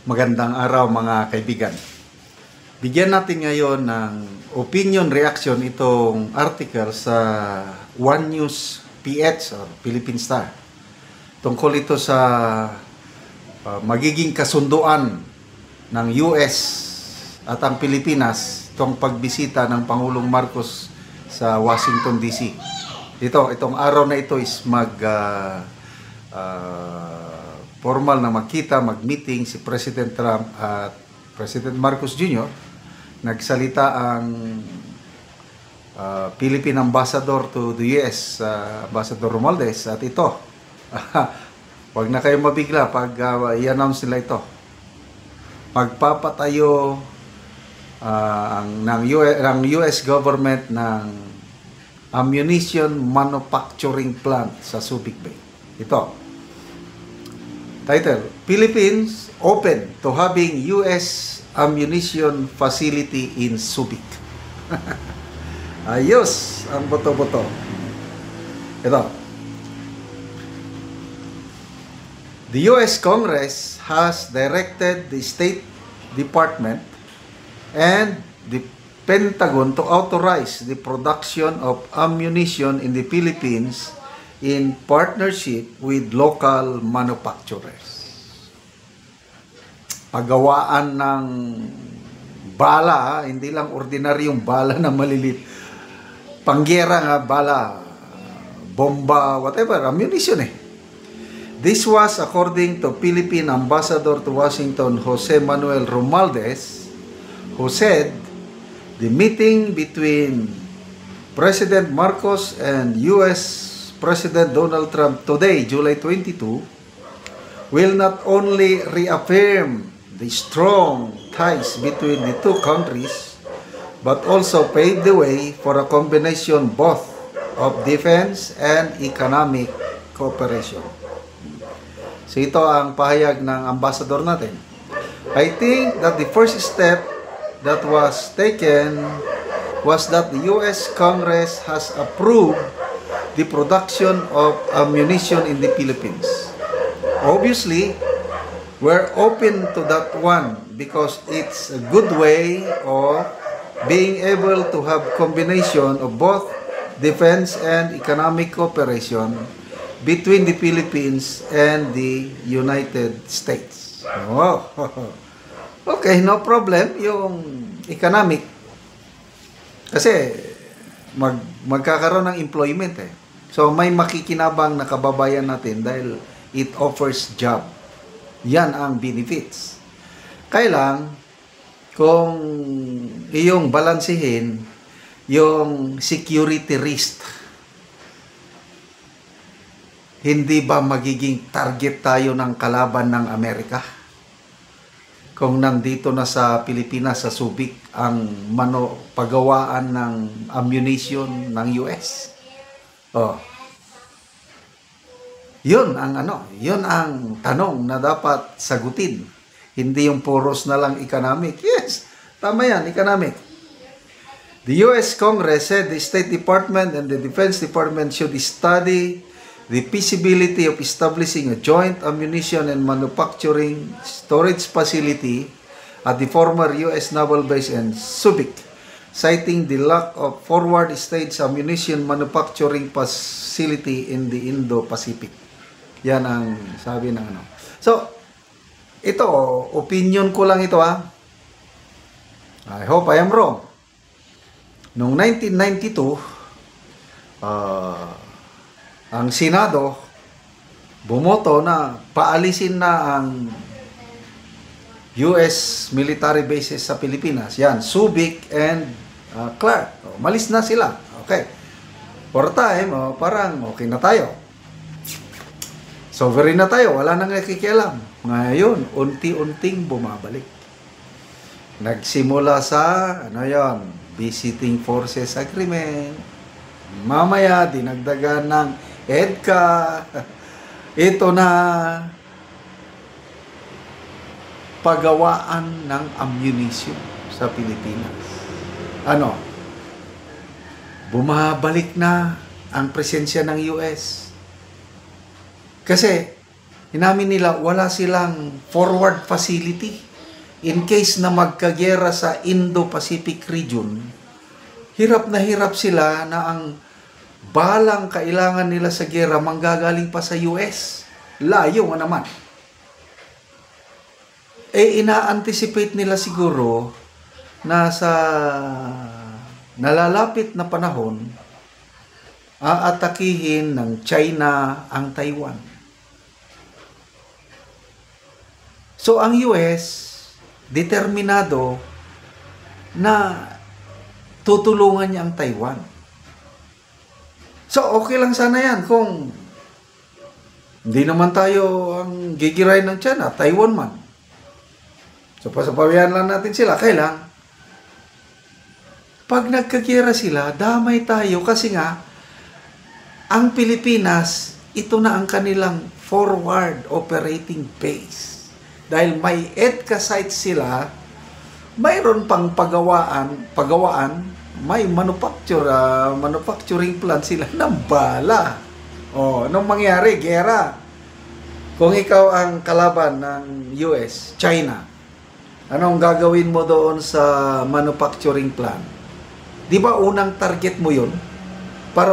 Magandang araw mga kaibigan. Bigyan natin ngayon ng opinion reaction itong article sa One News PH or Philippine Star. Tungkol ito sa magiging kasunduan ng US at ang Pilipinas itong pagbisita ng Pangulong Marcos sa Washington DC. Itong araw na ito is formal na magkita, mag-meeting si President Trump at President Marcos Jr. Nagsalita ang Philippine Ambassador to the US, Ambassador Romualdez, at ito, huwag na kayo mabigla pag i-announce nila ito. Magpapatayo ng US government ng ammunition manufacturing plant sa Subic Bay. Ito. Title, Philippines open to having US ammunition facility in Subic. Ayos ang boto-boto. Ito. The US Congress has directed the State Department and the Pentagon to authorize the production of ammunition in the Philippines in partnership with local manufacturers. Paggawaan ng bala, hindi lang ordinaryong bala na malilit. Panggera nga bala, bomba, whatever, ammunition eh. This was according to Philippine Ambassador to Washington, Jose Manuel Romualdez, who said the meeting between President Marcos and US President Donald Trump today, July 22, will not only reaffirm the strong ties between the two countries, but also pave the way for a combination both of defense and economic cooperation. So ito ang pahayag ng ambassador natin. I think that the first step that was taken was that the US Congress has approved the production of ammunition in the Philippines. Obviously, we're open to that one because it's a good way of being able to have combination of both defense and economic cooperation between the Philippines and the United States. Oh. Okay, no problem yung economic. Kasi magkakaroon ng employment eh. So may makikinabang na kababayan natin dahil it offers job. Yan ang benefits. Kailang kung iyong balansihin yung security risk, hindi ba magiging target tayo ng kalaban ng Amerika? Kung nandito na sa Pilipinas, sa Subic, ang pagawaan ng ammunition ng US. Oh. Yun ang tanong na dapat sagutin. Hindi yung puros na lang economic. Yes, tama yan, economic. The US Congress said the State Department and the Defense Department should study the feasibility of establishing a joint ammunition and manufacturing storage facility at the former US Naval Base in Subic, citing the lack of forward-stage ammunition manufacturing facility in the Indo-Pacific. Yan ang sabi ng ano. So, ito, opinion ko lang ito ha. I hope I am wrong. Noong 1992, ang Senado bumoto na paalisin na ang US military bases sa Pilipinas. Yan, Subic and Clark. Malis na sila. Okay. For time, parang okay na tayo. Sovereign na tayo. Wala nang nakikialam. Ngayon, unti-unting bumabalik. Nagsimula sa, Visiting Forces Agreement. Mamaya, dinagdagan ng EDCA. Ito na pagawaan ng ammunition sa Pilipinas. Bumabalik na ang presensya ng US. Kasi inamin nila wala silang forward facility. In case na magkagera sa Indo-Pacific region, hirap na hirap sila na ang balang kailangan nila sa gera manggagaling pa sa US. Layo nga naman. Ina-anticipate nila siguro na sa nalalapit na panahon, aatakihin ng China ang Taiwan. So ang US, determinado na tutulungan niya ang Taiwan. So okay lang sana yan kung hindi naman tayo ang gigiray ng China, Taiwan man. So pasapawihan lang natin sila. Kailang pag nagkagera sila, damay tayo kasi nga ang Pilipinas, ito na ang kanilang forward operating base. Dahil may EDCA sites sila, mayroon pang pagawaan, may manufacturing plant sila ng bala. Anong mangyari? Gera. Kung ikaw ang kalaban ng US, China, anong gagawin mo doon sa manufacturing plant? Di ba unang target mo yun? Para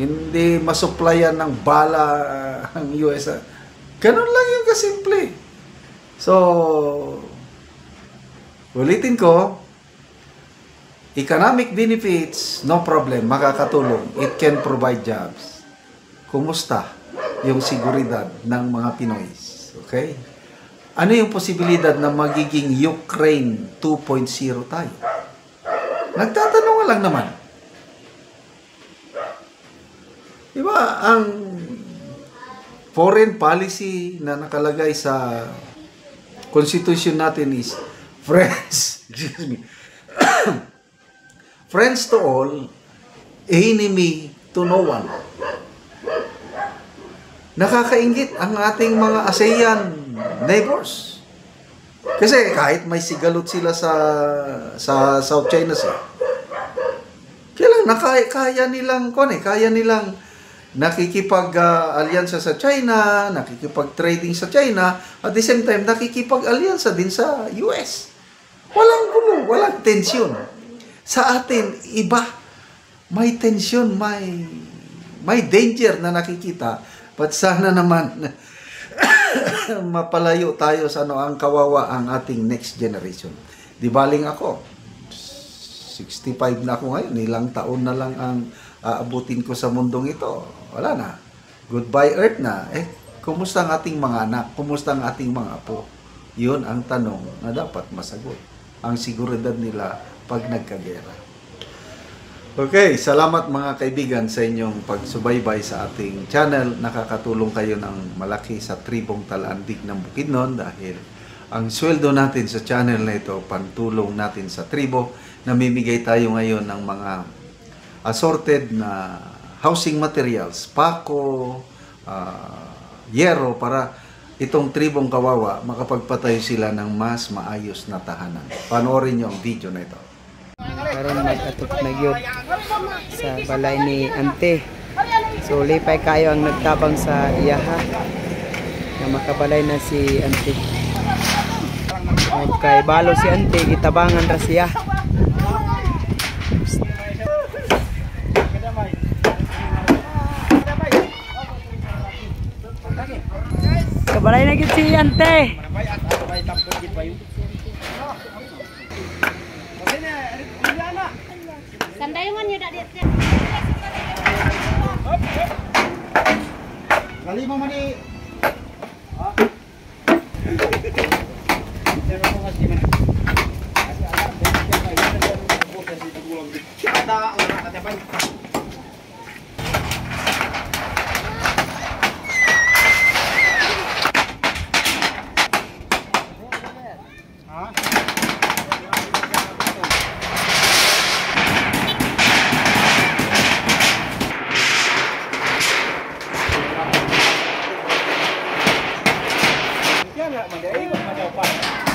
hindi masupplyan ng bala ang US. Ganun lang yung kasimple. So, ulitin ko, economic benefits, no problem, makakatulong. It can provide jobs. Kumusta yung seguridad ng mga Pinoy? Okay? Ano yung posibilidad na magiging Ukraine 2.0 tayo? Nagtatanong lang naman. Diba, ang foreign policy na nakalagay sa constitution natin is friends, friends to all, enemy to no one. Nakakaingit ang ating mga ASEAN neighbors. Kasi kahit may sigalot sila sa South China Sea, kaya nilang nakikipag-alyansa sa China, nakikipag-trading sa China, at the same time, nakikipag-alyansa din sa US. Walang gulo, walang tensyon. Sa atin, iba. May tensyon, may danger na nakikita. But sana naman, mapalayo tayo sa ang kawawa ang ating next generation. Di baling ako, 65 na ako ngayon, ilang taon na lang ang aabutin ko sa mundong ito. Wala na. Goodbye Earth na. Kumusta ang ating mga anak? Kumusta ang ating mga apo? Yun ang tanong na dapat masagot. Ang seguridad nila pag nagkagera. Okay, salamat mga kaibigan sa inyong pagsubaybay sa ating channel. Nakakatulong kayo ng malaki sa tribong Talandig ng Bukidnon dahil ang sweldo natin sa channel na ito, pantulong natin sa tribo. Namimigay tayo ngayon ng mga assorted na housing materials, pako, yero, para itong tribong kawawa makapagpatayo sila ng mas maayos na tahanan. Panoorin nyo ang video na ito. Karon mag-atok na gyud sa balay ni Ante. So lipay kayo ang nagtabang sa iyaha na makabalay na si Ante. Okay, balo si Ante, gitabangan ra siya. Kabalay na gyud si Ante. Sandayungan nyo dak dia. Kali mo mani. Yan lah, mandai, macam apa?